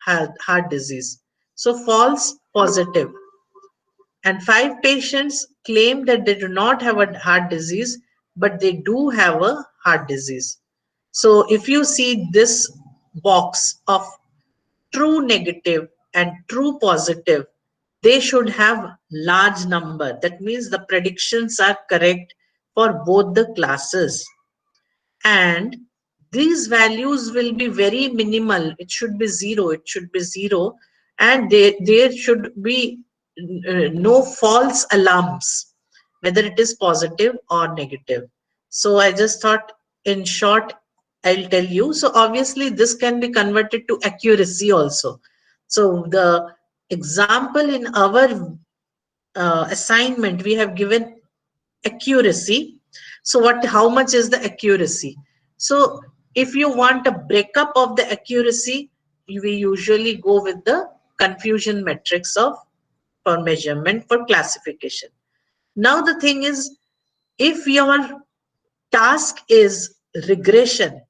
had heart disease. So false positive. And 5 patients claim that they do not have a heart disease, but they do have a heart disease. So if you see this box of true negative and true positive, they should have large number. That means the predictions are correct for both the classes. And these values will be very minimal. It should be zero. It should be zero. And there should be no false alarms, whether it is positive or negative. So I just thought, in short, I'll tell you. So obviously this can be converted to accuracy also. So the example in our assignment, we have given accuracy. So what, how much is the accuracy? So if you want a breakup of the accuracy, we usually go with the confusion matrix of for measurement for classification. Now the thing is, if your task is regression,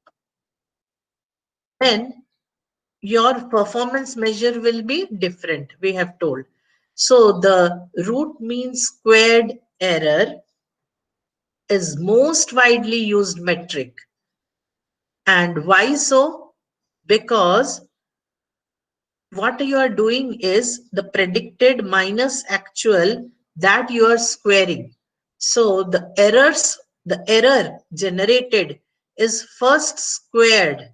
then your performance measure will be different, we have told. So the root mean squared error is most widely used metric. And why so? Because what you are doing is the predicted minus actual that you are squaring. So the error generated is first squared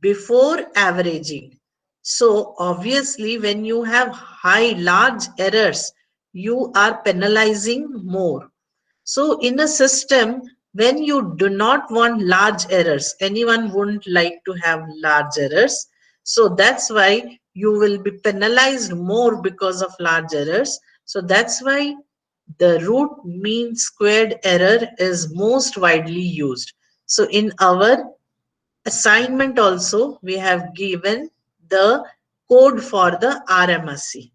before averaging. So obviously when you have large errors, you are penalizing more. So in a system, when you do not want large errors, anyone wouldn't like to have large errors. So that's why you will be penalized more because of large errors. So that's why the root mean squared error is most widely used. So in our assignment also, we have given the code for the RMSE.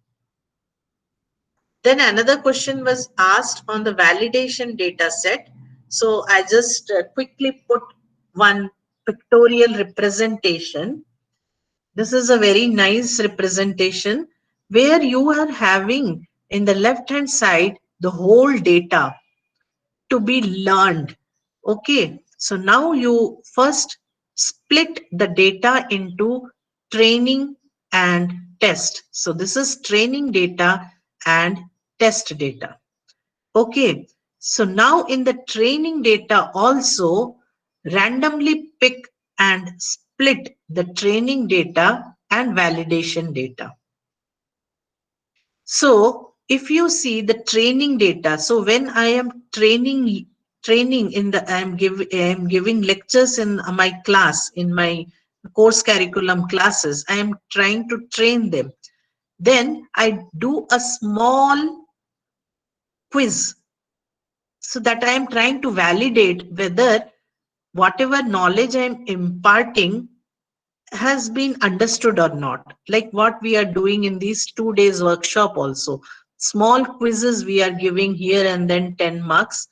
Then another question was asked on the validation data set. So I just quickly put one pictorial representation. This is a very nice representation where you are having in the left hand side the whole data to be learned. Okay, so now you first split the data into training and test. So this is training data and test data. Okay, so now in the training data also randomly pick and split the training data and validation data. So if you see the training data, so when I am training in the I am giving lectures in my class, in my course curriculum classes, I am trying to train them. Then I do a small quiz so that I am trying to validate whether whatever knowledge I am imparting has been understood or not, like what we are doing in these 2 days workshop also. Small quizzes we are giving here and then 10 marks.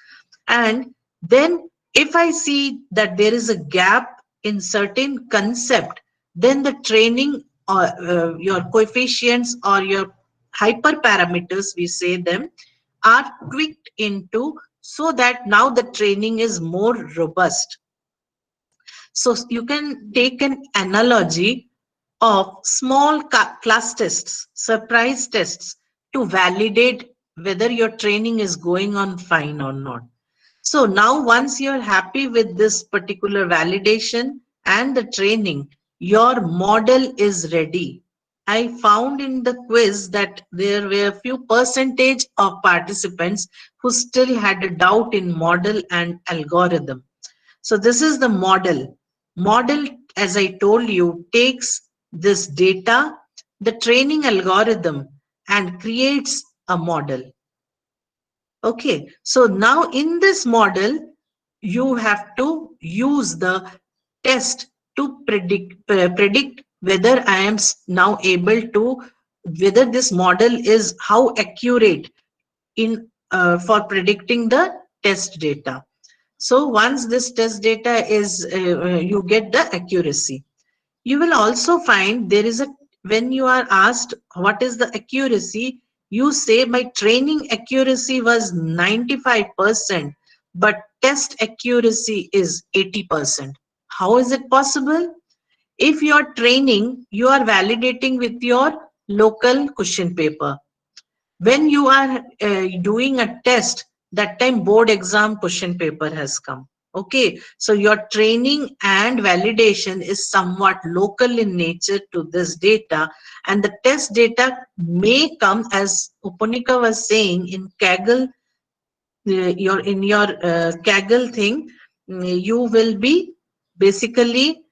And then if I see that there is a gap in certain concept, then the training or your coefficients or your hyperparameters, we say them, are tweaked into so that now the training is more robust. So you can take an analogy of small class tests, surprise tests, to validate whether your training is going on fine or not. So now once you're happy with this particular validation and the training, your model is ready. I found in the quiz that there were a few percentage of participants who still had a doubt in model and algorithm. So this is the model. Model, as I told you, takes this data, the training algorithm, and creates a model. Okay, so now in this model, you have to use the test to predict whether I am now able to, whether this model is how accurate in for predicting the test data. So once this test data is, you get the accuracy. You will also find there is a when you are asked what is the accuracy, you say my training accuracy was 95%, but test accuracy is 80%. How is it possible? If you are training, you are validating with your local question paper. When you are doing a test, that time board exam question paper has come. Okay, so your training and validation is somewhat local in nature to this data, and the test data may come, as Upanika was saying, in Kaggle. In your Kaggle thing, you will be basically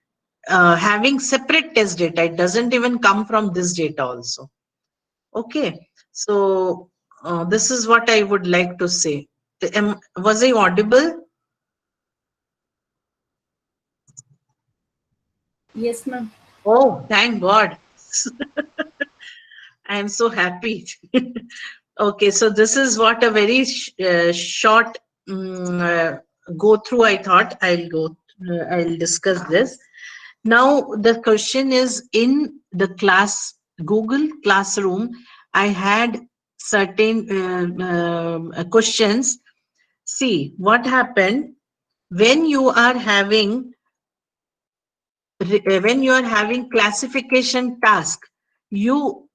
having separate test data. It doesn't even come from this data also. Okay, so this is what I would like to say. Was I audible? Yes, ma'am. Oh, thank God. I am so happy. Okay, so this is what a very short go through. I thought I'll discuss this. Now the question is, in the class Google Classroom, I had certain questions. See what happened when you are having classification task. You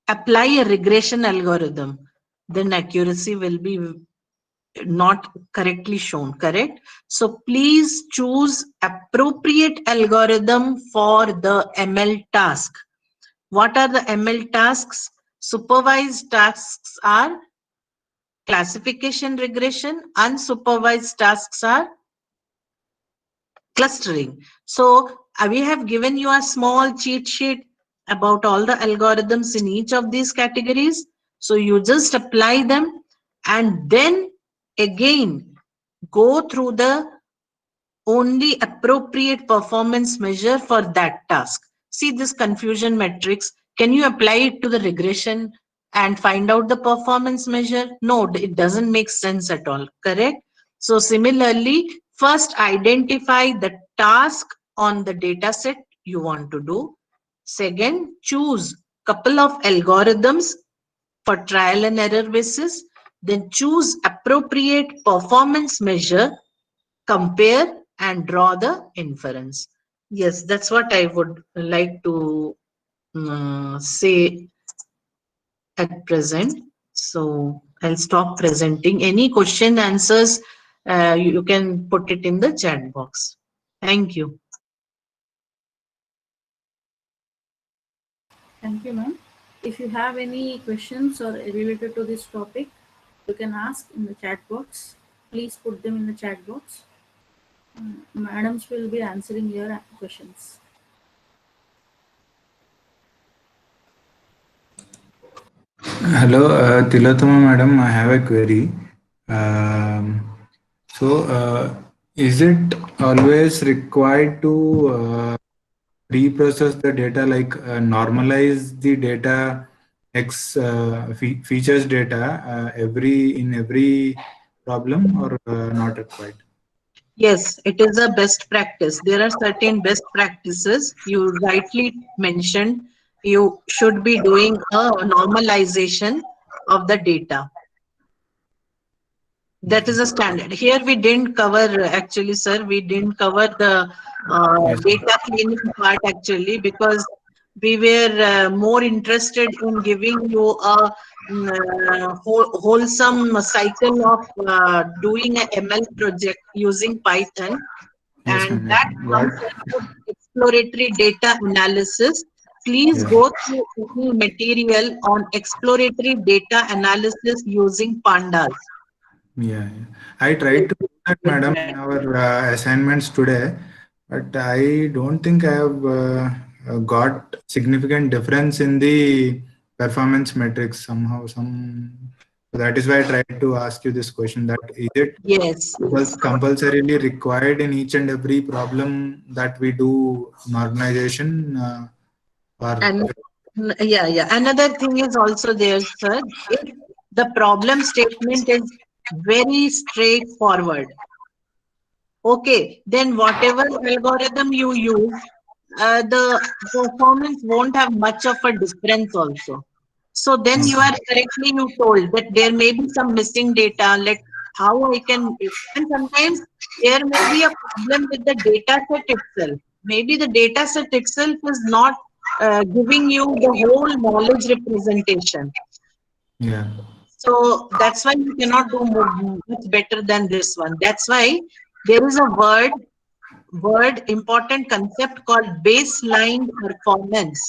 apply a regression algorithm, then accuracy will be not correctly shown, correct? So please choose appropriate algorithm for the ML task. What are the ML tasks? Supervised tasks are classification regression, unsupervised tasks are clustering. So we have given you a small cheat sheet about all the algorithms in each of these categories. So you just apply them and then again go through the only appropriate performance measure for that task. See this confusion matrix. Can you apply it to the regression and find out the performance measure? No, it doesn't make sense at all, correct? So similarly, first identify the task on the data set you want to do. Second, choose couple of algorithms for trial and error basis. Then choose appropriate performance measure, compare and draw the inference. Yes, that's what I would like to say at present. So I'll stop presenting. Any question, answers, you can put it in the chat box. Thank you. Thank you, ma'am. If you have any questions or related to this topic, you can ask in the chat box. Please put them in the chat box. Madams will be answering your questions. Hello, Tilotama madam, I have a query. Um, is it always required to reprocess the data, like normalize the data X features data in every problem, or not required? Yes, it is a best practice. There are certain best practices you rightly mentioned. You should be doing a normalization of the data. That is a standard. Here we didn't cover, actually, sir, we didn't cover the Yes. data cleaning part actually, because we were more interested in giving you a wholesome cycle of doing a ML project using Python, Yes, and ma'am. Yes, that ma'am. comes under exploratory data analysis. Please Yeah. go through any material on exploratory data analysis using pandas. Yeah, yeah. I tried to do that, madam, in our assignments today, but I don't think I have got significant difference in the performance metrics somehow. So that is why I tried to ask you this question: that is it Yes, yes. compulsorily required in each and every problem that we do normalization, or And yeah, yeah. Another thing is also there, sir. If the problem statement is very straightforward, okay, then whatever algorithm you use, the performance won't have much of a difference also. So then you are correctly you told that there may be some missing data, like how I can, and sometimes there may be a problem with the data set itself. Maybe the data set itself is not giving you the whole knowledge representation. Yeah. So that's why you cannot do much better than this one. That's why there is a word important concept called baseline performance.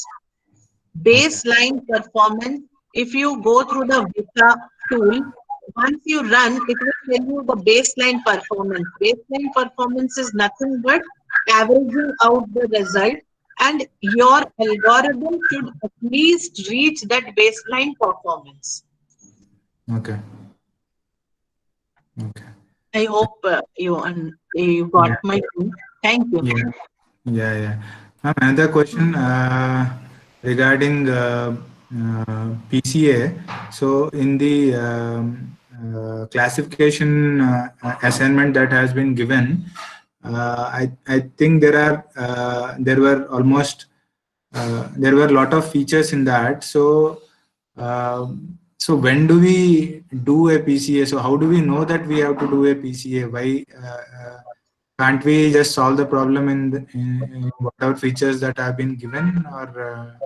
Okay. Baseline performance, if you go through the Vita tool, once you run, it will tell you the baseline performance. Baseline performance is nothing but averaging out the result, and your algorithm should at least reach that baseline performance. Okay. Okay. I hope you Yeah. got my point. Thank you. Yeah. Yeah. Yeah. Ma'am, another question regarding PCA. So in the classification assignment that has been given, I think there were almost there were a lot of features in that. So when do we do a PCA? So how do we know that we have to do a PCA? Why can't we just solve the problem in whatever features that have been given, or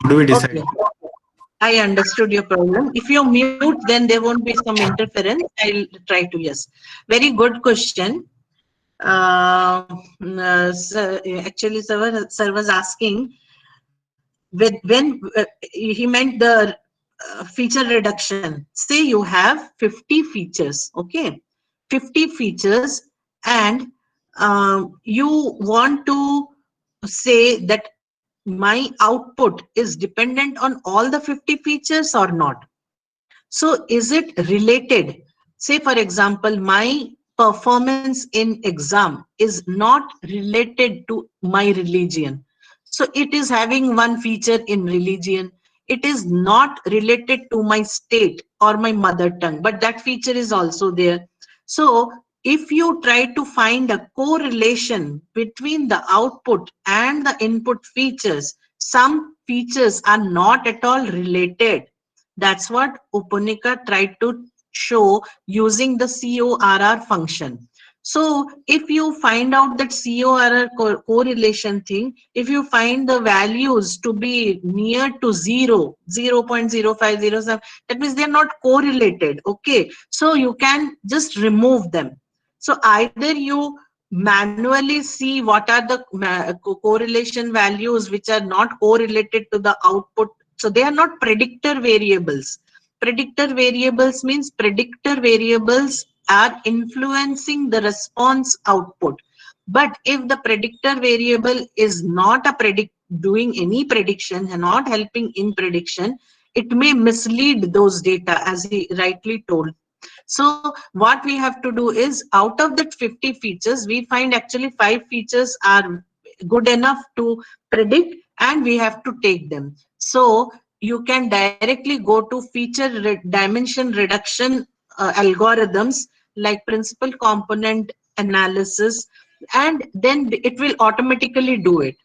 how do we decide? Okay. I understood your problem. If you mute, then there won't be some interference. I'll try to, yes. Very good question. Actually, sir was asking when he meant the feature reduction. Say you have 50 features, okay? 50 features, and you want to say that my output is dependent on all the 50 features or not. So is it related? Say, for example, my performance in exam is not related to my religion. So it is having one feature in religion. It is not related to my state or my mother tongue, but that feature is also there. So if you try to find a correlation between the output and the input features, some features are not at all related. That's what Upanika tried to show using the CORR function. So if you find out that CORR correlation thing, if you find the values to be near to 0.0507, that means they're not correlated. Okay. So you can just remove them. So either you manually see what are the correlation values which are not correlated to the output. So they are not predictor variables. Predictor variables means predictor variables are influencing the response output. But if the predictor variable is not a doing any prediction and not helping in prediction, it may mislead those data, as he rightly told. So what we have to do is, out of that 50 features, we find actually 5 features are good enough to predict, and we have to take them. So you can directly go to feature dimension reduction algorithms like principal component analysis, and then it will automatically do it.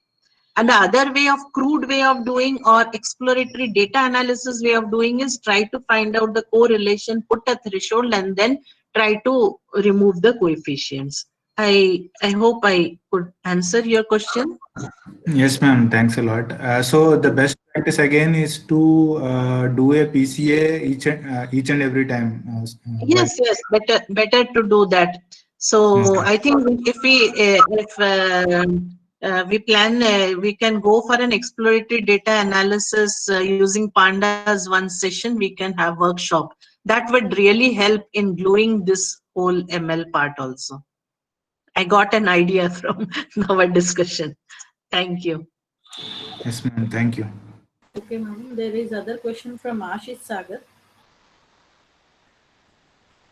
And the other way of crude way of doing or exploratory data analysis way of doing is try to find out the correlation, put a threshold, and then try to remove the coefficients. I hope I could answer your question. Yes, ma'am. Thanks a lot. So the best practice again is to do a PCA each and every time. Yes, better to do that. So Okay. I think if we plan, we can go for an exploratory data analysis using Pandas one session. We can have workshop that would really help in gluing this whole ML part also. I got an idea from our discussion. Thank you. Yes, ma'am. Thank you. Okay, ma'am. There is other question from Ashish Sagar.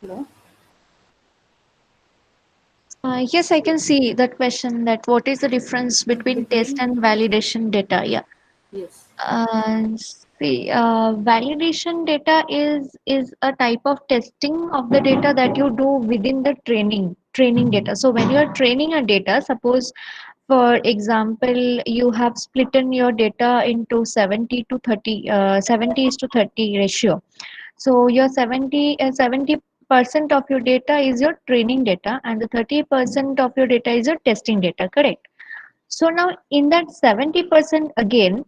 Hello. Yes, I can see that question, that what is the difference between test and validation data? Yeah. Yes. Validation data is a type of testing of the data that you do within the training data. So when you are training a data, suppose for example, you have split in your data into 70 to 30, 70 is to 30 ratio. So your 70% of your data is your training data, and the 30% of your data is your testing data, correct? So now in that 70% again,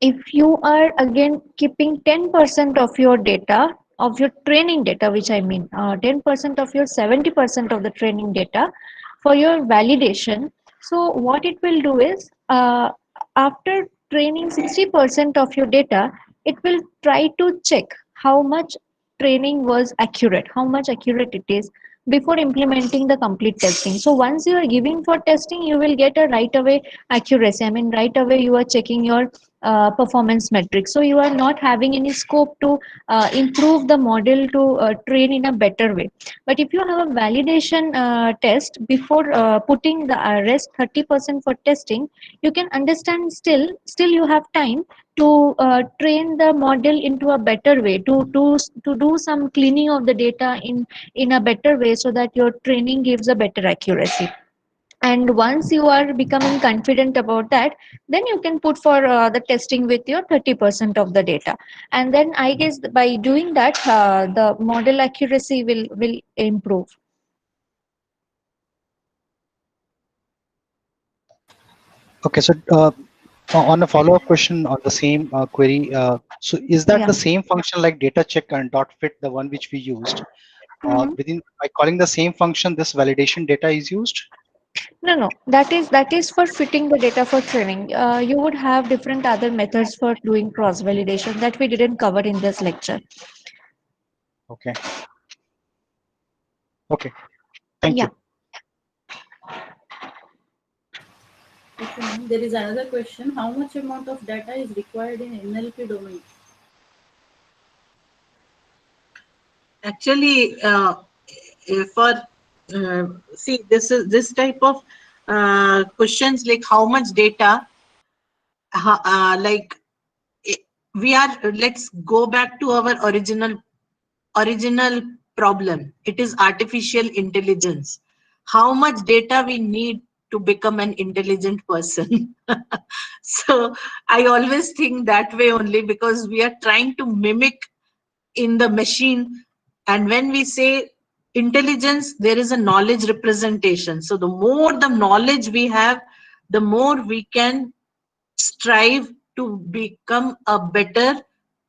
if you are again keeping 10% of your data, of your training data, which I mean 10% of your 70% of the training data for your validation. So what it will do is, after training 60% of your data, it will try to check how much training was accurate, how much accurate it is before implementing the complete testing. So once you are giving for testing, you will get a right away accuracy. I mean, right away you are checking your performance metrics. So you are not having any scope to improve the model to train in a better way. But if you have a validation test before putting the rest 30% for testing, you can understand still you have time to train the model into a better way, to do some cleaning of the data in a better way, so that your training gives a better accuracy. And once you are becoming confident about that, then you can put for the testing with your 30% of the data. And then I guess by doing that, the model accuracy will improve. Okay, so on a follow-up question on the same query, so is that Yeah. the same function like data check and dot fit, the one which we used? Mhm. Within by calling the same function, this validation data is used? No, that is for fitting the data for training. You would have different other methods for doing cross validation that we didn't cover in this lecture. Okay. Okay. Thank Yeah. you. Okay, ma'am. There is another question. How much amount of data is required in NLP domain? Actually, for see, this type of questions, like how much data, like we are, let's go back to our original problem. It is artificial intelligence. How much data we need to become an intelligent person? So I always think that way only, because we are trying to mimic in the machine. And when we say intelligence, there is a knowledge representation. So the more the knowledge we have, the more we can strive to become a better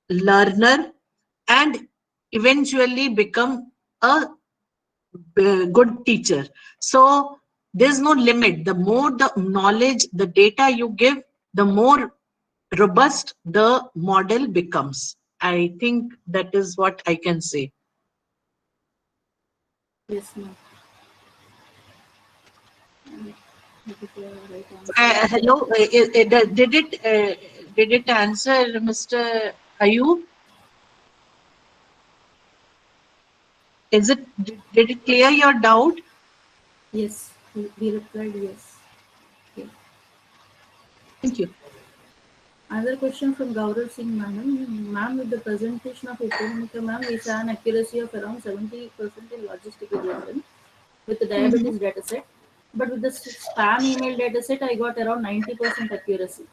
learner and eventually become a good teacher. So there's no limit. The more the knowledge, the data you give, the more robust the model becomes. I think that is what I can say. Yes, ma'am. That is the right answer. Hello, did it answer, Mr. Ayub? Is it, did it clear your doubt? Yes, we replied yes. Okay. Thank you. Another question from Gaurav Singh, madam. Ma'am, with the presentation of Economica, ma'am, we saw an accuracy of around 70% in logistic regression with the diabetes dataset. But with the spam email dataset, I got around 90% accuracy.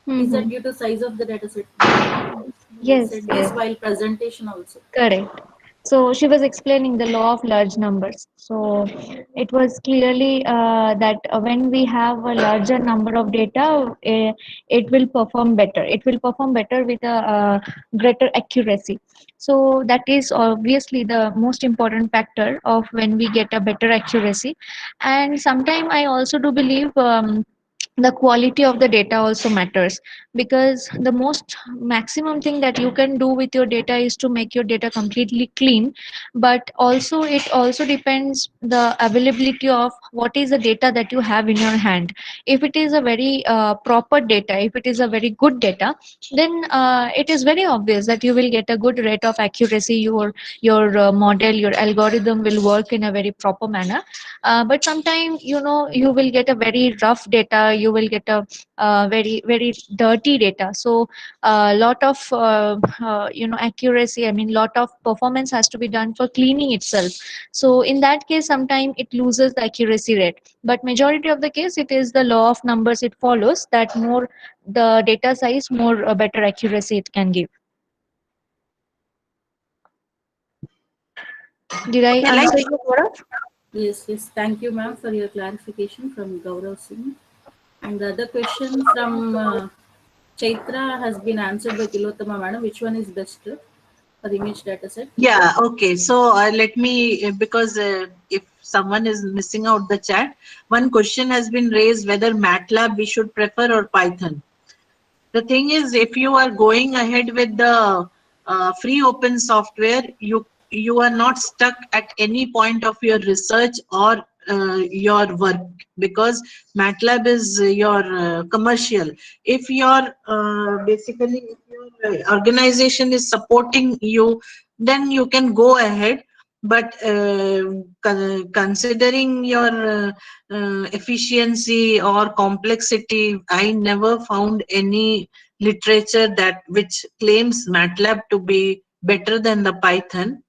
Is that Mhm. due to size of the dataset? Ma'am, we Yes, said yes. this while presentation also. Correct. So she was explaining the law of large numbers. So it was clearly that when we have a larger number of data, it will perform better. It will perform better with a greater accuracy. So that is obviously the most important factor of when we get a better accuracy. And sometimes I also do believe the quality of the data also matters, because the most maximum thing that you can do with your data is to make your data completely clean. But also it also depends the availability of what is the data that you have in your hand. If it is a very proper data, if it is a very good data, then it is very obvious that you will get a good rate of accuracy. Your model, your algorithm will work in a very proper manner. But sometimes, you know, you will get a very rough data, you will get a very very dirty data. So a lot of accuracy, I mean lot of performance has to be done for cleaning itself. So in that case sometimes it loses the accuracy rate, but majority of the case it is the law of numbers, it follows that more the data size, more better accuracy it can give. Did I Yeah, like- answer you, Gaurav? Yes, yes. Thank you, ma'am, for your clarification from Gaurav Singh. And the other question from Chaitra has been answered by Tilottama madam. Which one is best for image data set? Yeah, okay. So let me, because if someone is missing out the chat, one question has been raised whether MATLAB we should prefer or Python. The thing is, if you are going ahead with the free open software, you are not stuck at any point of your research or your work, because MATLAB is your commercial. If your basically if your organization is supporting you, then you can go ahead. But considering your efficiency or complexity, I never found any literature that which claims MATLAB to be better than the Python.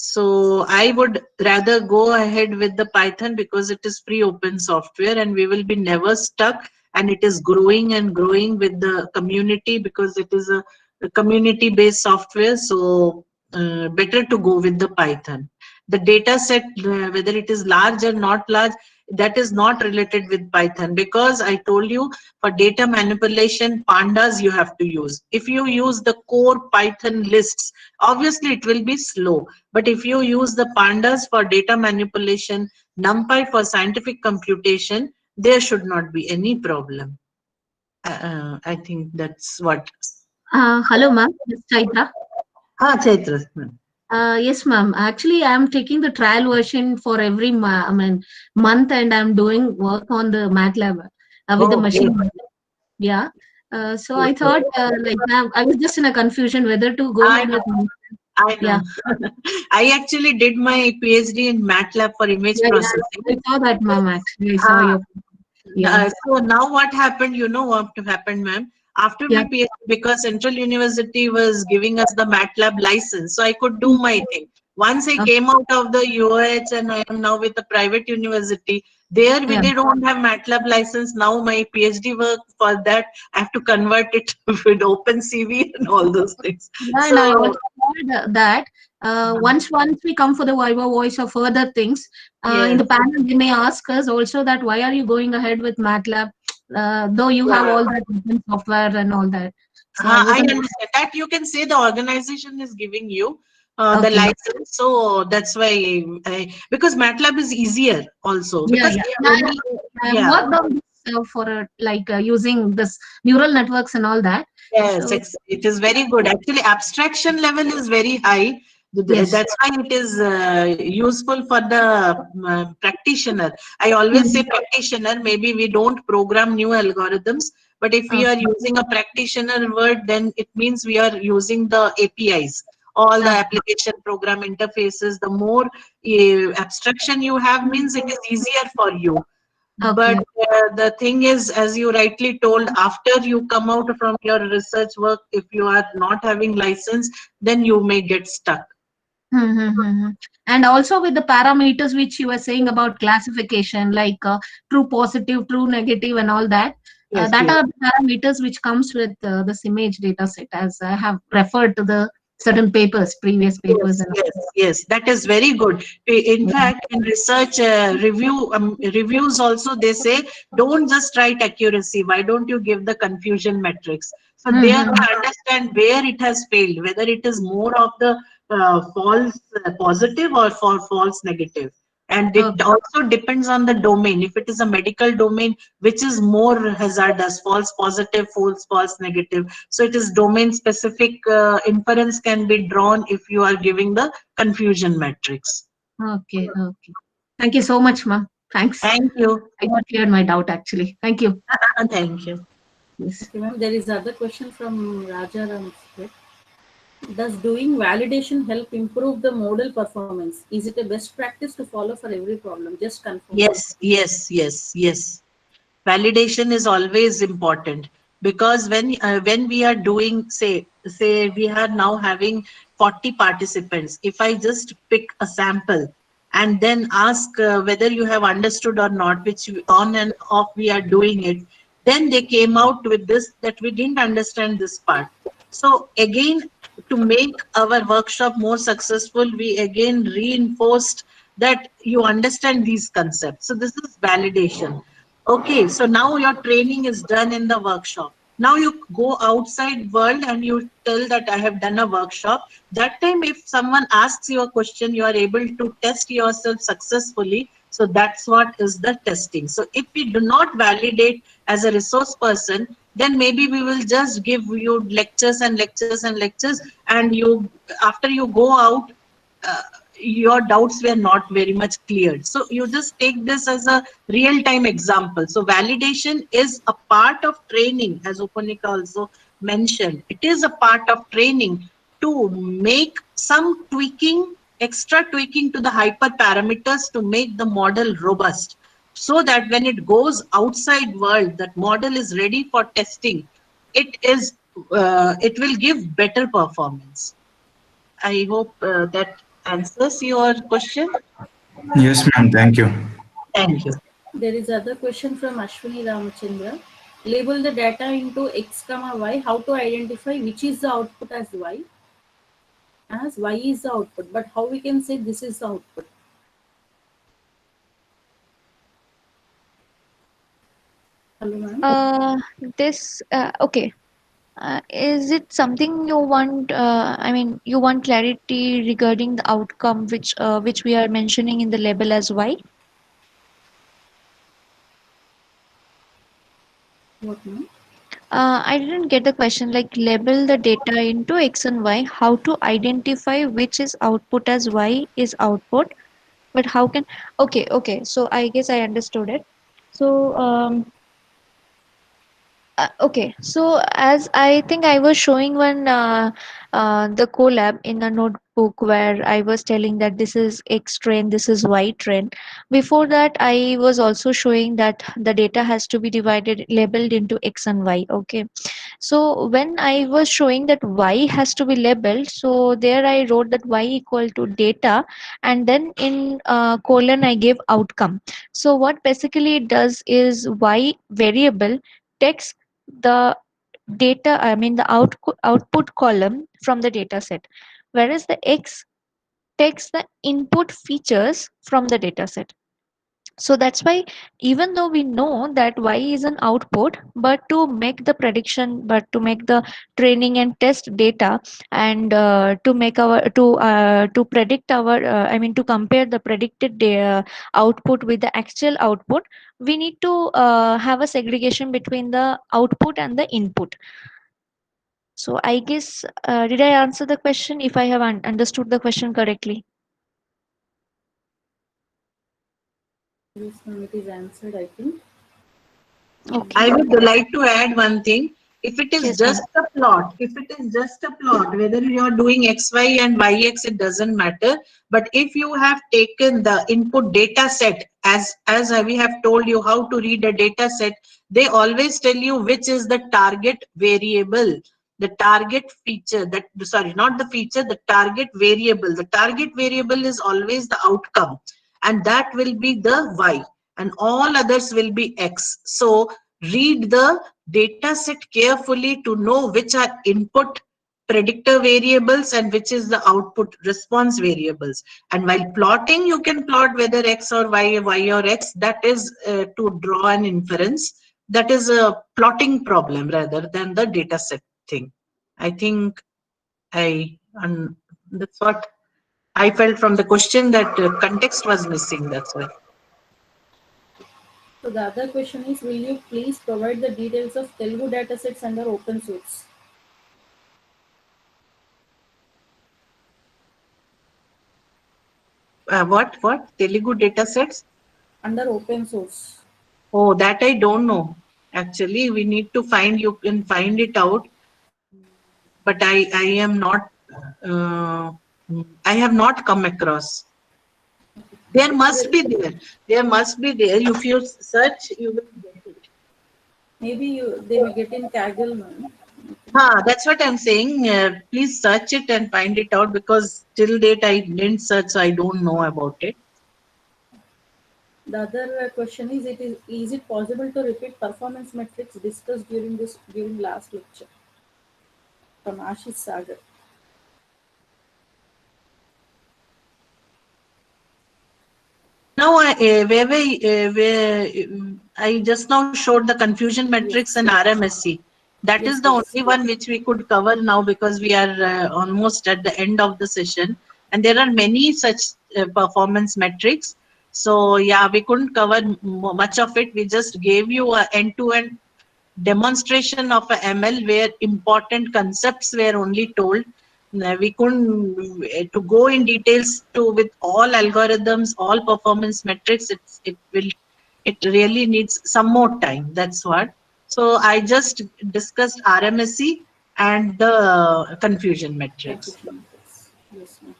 So I would rather go ahead with the Python because it is free open software and we will be never stuck, and it is growing and growing with the community because it is a community based software. So better to go with the Python. The data set, whether it is large or not large, that is not related with Python, because I told you for data manipulation, pandas you have to use. If you use the core Python lists, obviously it will be slow. But if you use the pandas for data manipulation, NumPy for scientific computation, there should not be any problem. I think that's what. Hello, ma'am. This is Chaitra. Chaitra. Yes, ma'am. Actually, I'm taking the trial version for every month, and I'm doing work on the MATLAB with the Oh, machine great. learning. Yeah. So Good, I thought, like, ma'am, I was just in a confusion whether to go I ahead with. I know. Yeah. I actually did my PhD in MATLAB for image Yeah, processing. I saw that, ma'am. Actually, I saw Ah, your. Yeah. So now what happened, you know what happened, ma'am? After Yeah. my PhD, because Central University was giving us the MATLAB license, so I could do my thing. Once I Okay. came out of the UOH and I am now with a private university, there Yeah. they don't have MATLAB license. Now my PhD work for that, I have to convert it with OpenCV and all those things. Yeah, and I So also heard that once we come for the Viva Voice or further things, in yes. the panel they may ask us also that why are you going ahead with MATLAB, though you have all that open software and all that. So I I wasn't. understand that. You can say the organization is giving you the Okay. license, so that's why because MATLAB is easier also, Yeah, because yeah. only, I yeah, worked on this for using this neural networks and all that. yes, So it is very good. Actually, abstraction level is very high. yes. That's why it is useful for the practitioner. I always say practitioner. Maybe we don't program new algorithms, but if we are using a practitioner word, then it means we are using the APIs, all the application program interfaces. The more abstraction you have, means it is easier for you. But Okay. the thing is, as you rightly told, after you come out from your research work, if you are not having license, then you may get stuck. And also with the parameters which you were saying about classification, like true positive, true negative, and all that, Yes, that yes. are the parameters which comes with this image data set, as I have referred to the certain papers, previous papers. Yes, And yes, yes, that is very good. In fact, in research reviews also, they say, don't just write accuracy. Why don't you give the confusion metrics? So there to understand where it has failed, whether it is more of the false positive or for false negative. And it also depends on the domain. If it is a medical domain, which is more hazardous, false positive, false negative. So it is domain specific inference can be drawn if you are giving the confusion matrix. Okay, okay. Thank you so much, ma'am. Thanks. Thank you. I got cleared my doubt actually. Thank you. Thank you. Yes. Okay, ma'am. There is other question from Raja Ram. Does doing validation help improve the model performance? Is it a best practice to follow for every problem? Just confirm. Yes, yes, yes, yes. Validation is always important, because when we are doing, say we are now having 40 participants. If I just pick a sample and then ask whether you have understood or not, which on and off we are doing it, then they came out with this, that we didn't understand this part. So again, to make our workshop more successful, we again reinforced that you understand these concepts. So this is validation. Okay, so now your training is done in the workshop. Now you go outside world and you tell that I have done a workshop. That time, if someone asks you a question, you are able to test yourself successfully. So that's what is the testing. So if we do not validate as a resource person, then maybe we will just give you lectures and lectures and lectures, and you, after you go out, uh, your doubts were not very much cleared. So you just take this as a real-time example. So validation is a part of training, as Upanika also mentioned. It is a part of training to make some tweaking, extra tweaking to the hyperparameters to make the model robust, so that when it goes outside world, that model is ready for testing. It will give better performance. I hope that answers your question. Yes, ma'am. Thank you. Thank you. There is other question from Ashwini Ramachandra. Label the data into X, Y. How to identify which is the output as Y? As Y is the output, but how we can say this is the output? Hello, ma'am. Okay. Is it something you want? I mean, you want clarity regarding the outcome, which we are mentioning in the label as Y. What, ma'am? I didn't get the question. Like label the data into X and Y. How to identify which is output as Y is output, but how can? Okay, okay. So I guess I understood it. So okay, so as I think I was showing one the collab in a notebook where I was telling that this is X trend, this is Y trend. Before that, I was also showing that the data has to be divided, labeled into X and Y. Okay, so when I was showing that Y has to be labeled, so there I wrote that Y equal to data, and then in colon I gave outcome. So what basically it does is Y variable takes the data, I mean the output column from the data set, whereas the X takes the input features from the data set. So that's why even though we know that Y is an output, but to make the prediction, but to make the training and test data, and to make our to predict our I mean to compare the predicted output with the actual output, we need to have a segregation between the output and the input. So I guess did I answer the question, if I have understood the question correctly? Yes, ma'am, it is answered, I think. Okay. I would like to add one thing. If it is Yes, just ma'am. a plot, if it is just a plot, whether you are doing XY and YX, it doesn't matter. But if you have taken the input data set, as we have told you how to read a data set, they always tell you which is the target variable, the target feature, that, sorry, not the feature, the target variable. The target variable is always the outcome, and that will be the Y, and all others will be X. So read the data set carefully to know which are input predictor variables and which is the output response variables. And while plotting, you can plot whether X or Y or X. That is to draw an inference. That is a plotting problem rather than the data set thing. I think that's what I felt from the question, that context was missing. That's why. So the other question is, will you please provide the details of Telugu datasets under open source? What Telugu data sets? Under open source. Oh, that I don't know. Actually, we need to find, you can find it out, but I am not, uh, I have not come across. There must be there. There must be there. If you search, you will get it. Maybe they may get in Kaggle, ma'am. That's what I'm saying. Please search it and find it out, because till date I didn't search, so I don't know about it. The other question is, is it possible to repeat performance metrics discussed during last lecture? From Ashish Sagar. Now, I just now showed the confusion matrix and RMSE. That Yes, is the yes. only one which we could cover now, because we are almost at the end of the session. And there are many such performance metrics. So yeah, we couldn't cover much of it. We just gave you an end-to-end demonstration of a ML where important concepts were only told. We couldn't to go in details with all algorithms, all performance metrics. It really needs some more time. That's what. So I just discussed RMSE and the confusion matrix. Confusion matrix. Yes, ma'am.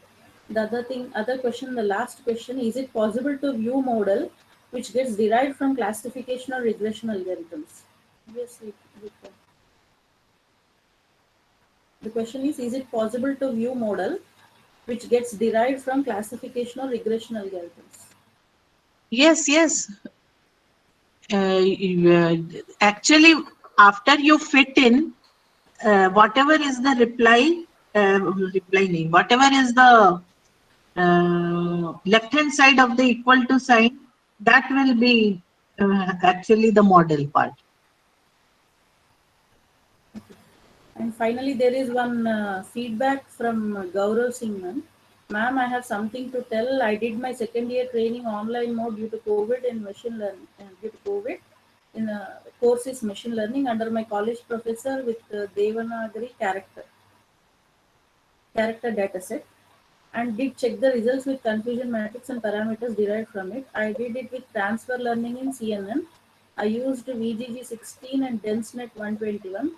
The other question, the last question, is it possible to view model which gets derived from classification or regression algorithms? Yes, we can. The question is it possible to view model which gets derived from classification or regression algorithms? Yes, yes. Actually, after you fit in whatever is the reply name, whatever is the left hand side of the equal to sign, that will be actually the model part. And finally, there is one feedback from Gaurav Singh, ma'am. Ma'am, I have something to tell. I did my second year training online mode due to COVID in machine learning. Due to COVID, in course is machine learning under my college professor with Devanagari character dataset, and did check the results with confusion matrix and parameters derived from it. I did it with transfer learning in CNN. I used VGG16 and DenseNet 121.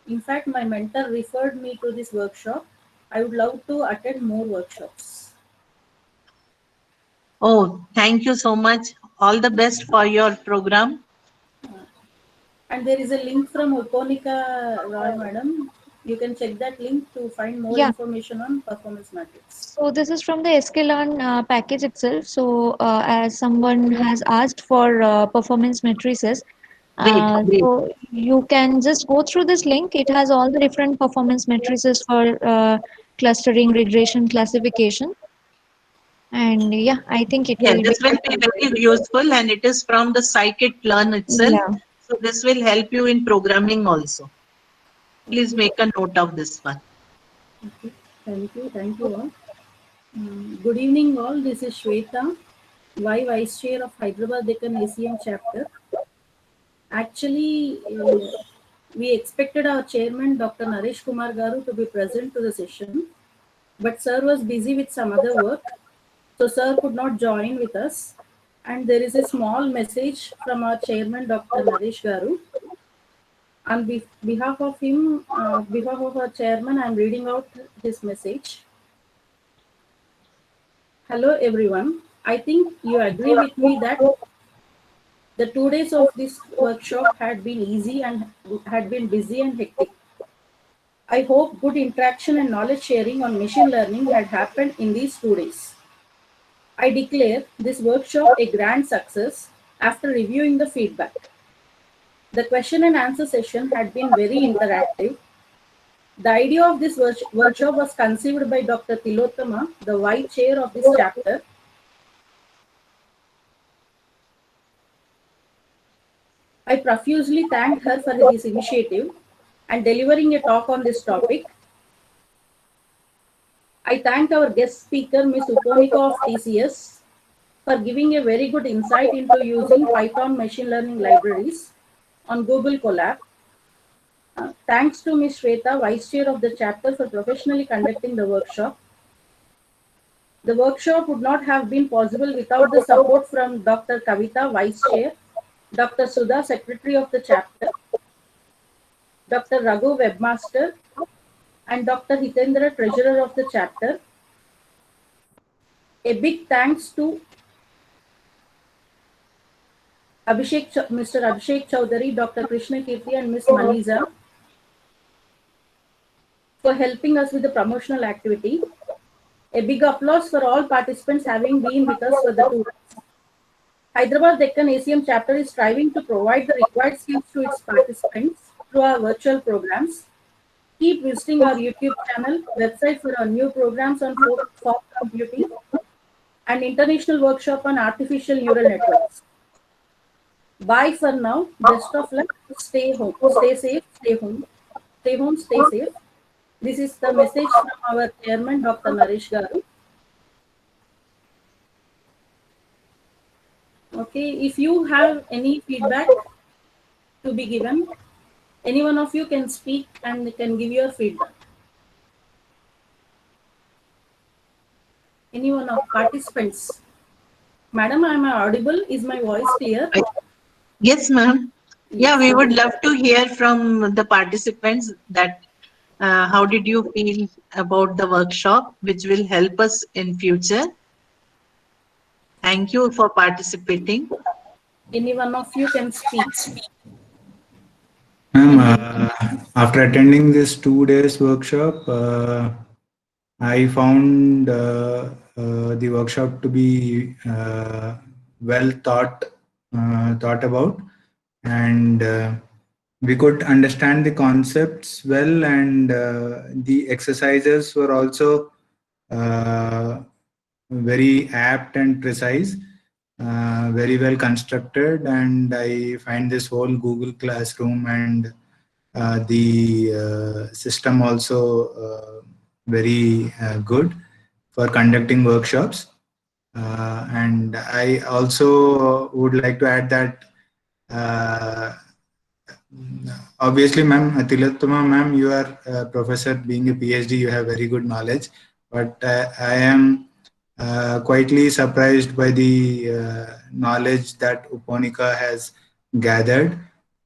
In fact, my mentor referred me to this workshop. I would love to attend more workshops. Oh, thank you so much. All the best for your program. And there is a link from Uponika Roy, madam. You can check that link to find more Yeah. information on performance matrix. So this is from the sklearn package itself. So as someone has asked for performance matrices, Great, great. so you can just go through this link. It has all the different performance matrices for clustering, regression, classification. And yeah, I think it Yeah, will be. this will be very useful, and it is from the scikit-learn itself. Yeah. So this will help you in programming also. Please make a note of this one. Okay. Thank you all. Good evening all. This is Shweta, Vice Chair of Hyderabad Deccan ACM chapter. Actually, we expected our chairman, Dr. Naresh Kumar Garu, to be present to the session, but sir was busy with some other work, so sir could not join with us. And there is a small message from our chairman, Dr. Naresh Garu. On behalf of him, behalf of our chairman, I am reading out his message. Hello everyone. I think you agree with me that the 2 days of this workshop had been easy and had been busy and hectic. I hope good interaction and knowledge sharing on machine learning had happened in these 2 days. I declare this workshop a grand success after reviewing the feedback. The question and answer session had been very interactive. The idea of this workshop was conceived by Dr. Tilottama, the Vice Chair of this chapter. I profusely thanked her for this initiative and delivering a talk on this topic. I thank our guest speaker, Ms. Uponika of TCS, for giving a very good insight into using Python machine learning libraries on Google Colab. Thanks to Ms. Shweta, Vice Chair of the chapter, for professionally conducting the workshop. The workshop would not have been possible without the support from Dr. Kavita, Vice Chair, Dr. Sudha, Secretary of the chapter, Dr. Raghu, Webmaster, and Dr. Hitendra, Treasurer of the chapter. A big thanks to Mr. Abhishek Chowdhury, Dr. Krishna Kirti, and Ms. Maliza for helping us with the promotional activity. A big applause for all participants having been with us for the 2 days. Hyderabad Deccan ACM chapter is striving to provide the required skills to its participants through our virtual programs. Keep visiting our YouTube channel, website for our new programs on fog computing, and international workshop on artificial neural networks. Bye for now. Best of luck. Stay home. Stay safe. Stay home. Stay home. Stay safe. This is the message from our chairman, Dr. Naresh Garu. Okay, if you have any feedback to be given, any one of you can speak and can give your feedback. Any one of participants? Madam, am I audible? Is my voice clear? Yes, ma'am. Yeah, Yes. we would love to hear from the participants that how did you feel about the workshop, which will help us in future. Thank you for participating. Any one of you can speak. Ma'am, after attending this 2 days workshop, I found the workshop to be well thought about, and we could understand the concepts well, and the exercises were also very apt and precise, very well constructed, and I find this whole Google Classroom and the system also very good for conducting workshops. And I also would like to add that obviously, ma'am, Tilottama ma'am, you are a professor, being a PhD, you have very good knowledge, but I am quietly surprised by the knowledge that Uponika has gathered.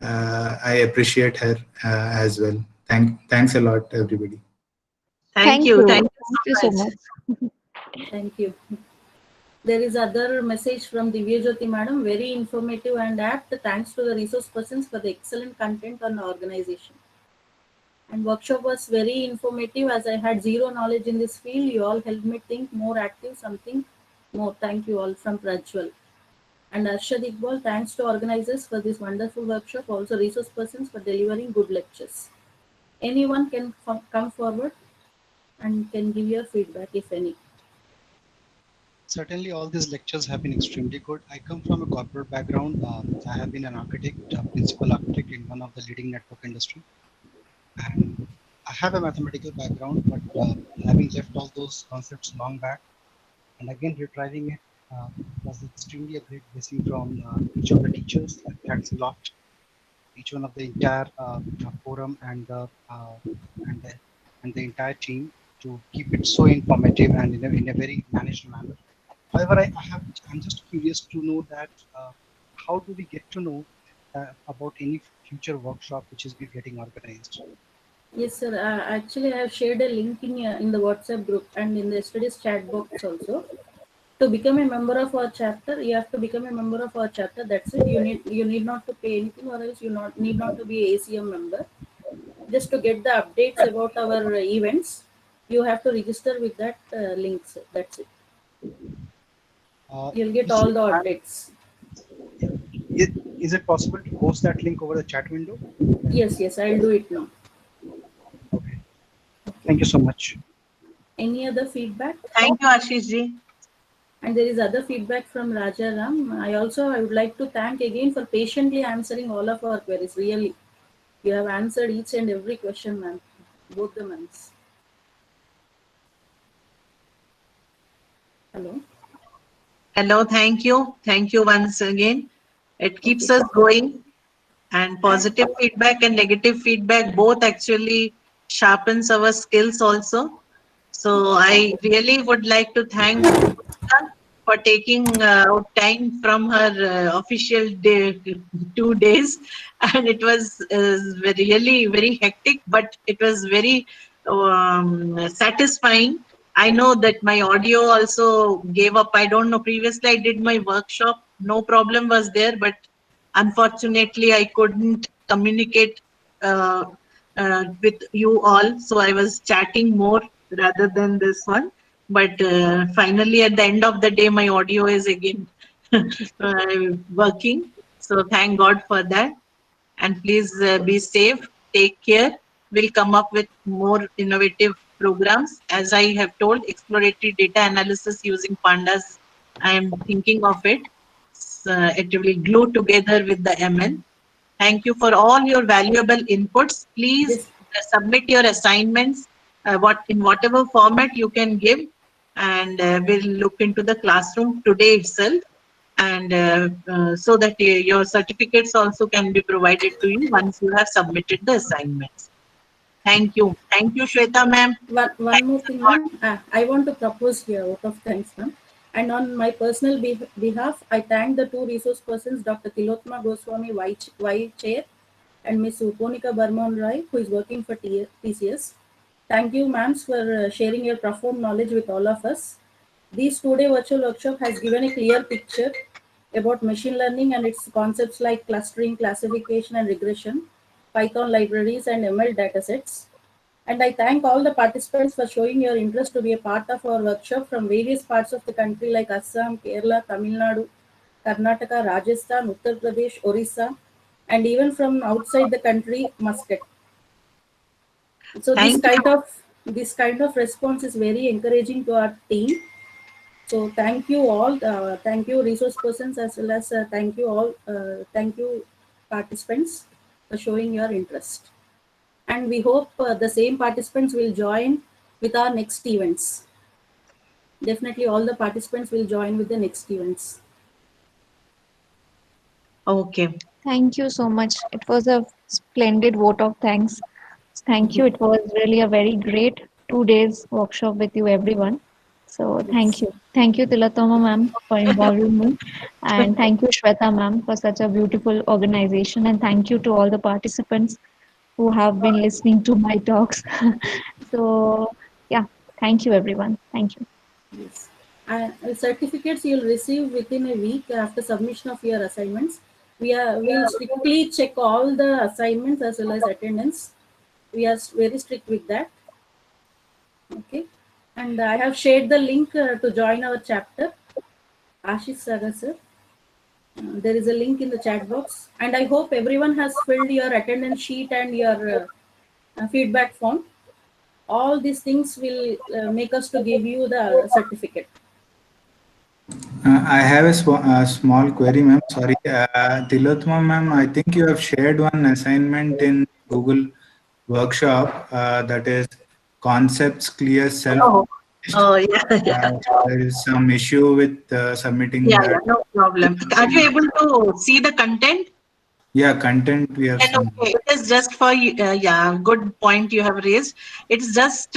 I appreciate her as well. Thanks a lot, everybody. Thank you. Thank Thank you you so so much. much. Thank you. There is other message from Divya Jyoti madam, very informative and apt. Thanks to the resource persons for the excellent content on the organization. And workshop was very informative as I had zero knowledge in this field. You all helped me think more active, something more. Thank you all from Prajwal. And Arshad Iqbal, thanks to organizers for this wonderful workshop, also resource persons for delivering good lectures. Anyone can come forward and can give your feedback if any. Certainly, all these lectures have been extremely good. I come from a corporate background. I have been an architect, a principal architect in one of the leading network industry. And I have a mathematical background, but having left all those concepts long back, and again retrieving it was extremely a great blessing from each of the teachers. Thanks a lot, each one of the entire forum and the entire team to keep it so informative and in a very managed manner. However, I'm just curious to know that how do we get to know about any future workshop which is getting organized? Yes, sir. Actually, I have shared a link in the WhatsApp group and in the yesterday's chat box also. To become a member of our chapter, you have to become a member of our chapter. That's it. You need not to pay anything, or else you need not to be a ACM member. Just to get the updates about our events, you have to register with that link. Sir. That's it. You'll get all the updates. Is it possible to post that link over the chat window? Yes, I'll do it now. Okay. Thank you so much. Any other feedback? Thank you, Ashish ji. And there is other feedback from Raja Ram. I would like to thank again for patiently answering all of our queries. Really, you have answered each and every question, ma'am. Both the ma'ams. Hello. Hello, thank you. Thank you once again. It keeps us going, and positive feedback and negative feedback both actually sharpens our skills also. So I really would like to thank Uponika for taking time from her official day, 2 days, and it was really very hectic, but it was very satisfying. I know that my audio also gave up. I don't know, previously I did my workshop, no problem was there, but Unfortunately, I couldn't communicate with you all, so I was chatting more rather than this one. But finally, at the end of the day, my audio is again working. So thank God for that. And please be safe, take care. We'll come up with more innovative programs. As I have told, exploratory data analysis using pandas, I am thinking of it. It will glue together with the ML. Thank you for all your valuable inputs. Please Yes. submit your assignments in whatever format you can give, and we'll look into the classroom today itself, and so that your certificates also can be provided to you once you have submitted the assignments. Thank you. Thank you, Shweta ma'am. One more thing, ma'am. I want to propose here out of thanks, ma'am. And on my personal behalf, I thank the two resource persons, Dr. Tilotma Goswami, Y Chair, and Ms. Uponika Barman Rai, who is working for TCS. Thank you, ma'am, for sharing your profound knowledge with all of us. This two-day virtual workshop has given a clear picture about machine learning and its concepts like clustering, classification, and regression, Python libraries, and ML datasets. And I thank all the participants for showing your interest to be a part of our workshop from various parts of the country like Assam, Kerala, Tamil Nadu, Karnataka, Rajasthan, Uttar Pradesh, Orissa, and even from outside the country, Muscat. So Thank this kind of response is very encouraging to our team. So thank you all. Thank you resource persons as well as thank you all. Thank you participants for showing your interest. And we hope the same participants will join with our next events. Definitely all the participants will join with the next events. Okay. Thank you so much. It was a splendid vote of thanks. Thank you. It was really a very great 2 days workshop with you, everyone. So thank you. Thank you, Tilatoma ma'am, for involving me. And thank you, Shweta ma'am, for such a beautiful organization. And thank you to all the participants who have been listening to my talks. So yeah, thank you, everyone. Thank you. Yes. Certificates you'll receive within a week after submission of your assignments. We'll strictly check all the assignments as well as attendance. We are very strict with that. Okay. And I have shared the link to join our chapter. Ashish Sagar sir. There is a link in the chat box. And I hope everyone has filled your attendance sheet and your feedback form. All these things will make us to give you the certificate. I have a small query, ma'am. Sorry, Tilotma, ma'am. I think you have shared one assignment in Google Workshop that is concepts clear self. Oh yeah. There is some issue with submitting Yeah, that. no problem. Are you able to see the content? Yeah, content we have Then some. okay, it is just for yeah, good point you have raised. It's just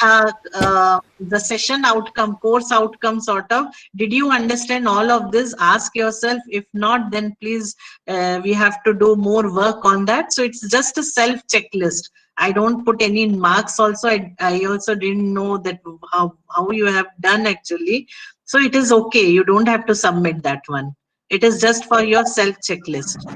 the session outcome, course outcome sort of. Did you understand all of this? Ask yourself. If not, then please, we have to do more work on that. So it's just a self checklist. I don't put any marks also. I also didn't know that how you have done actually. So it is okay. You don't have to submit that one. It is just for your self checklist.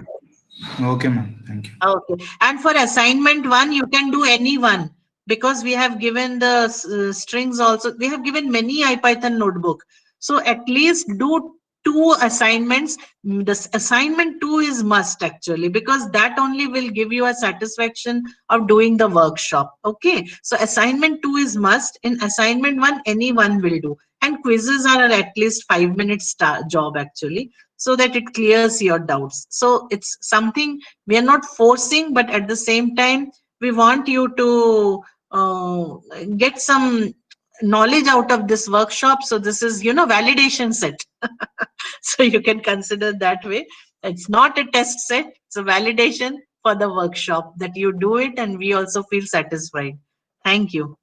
Okay, ma'am. Thank you. Okay. And for assignment one, you can do any one because we have given the strings also. We have given many IPython notebook. So at least do 2 assignments. This assignment 2 is must actually because that only will give you a satisfaction of doing the workshop. Okay. So assignment 2 is must. In assignment 1, anyone will do. And quizzes are at least 5 minutes job actually, so that it clears your doubts. So it's something we are not forcing, but at the same time we want you to get some knowledge out of this workshop. So this is, you know, validation set. So you can consider that way. It's not a test set, it's a validation for the workshop that you do it and we also feel satisfied. Thank you.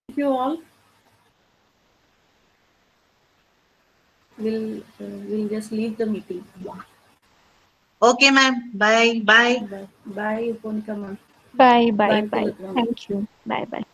Thank you all. We'll just leave the meeting. Okay, ma'am. Bye. Bye. Bye, Uponika ma'am. Bye, bye, Bye, bye. Tilotma. Thank you. Bye, bye.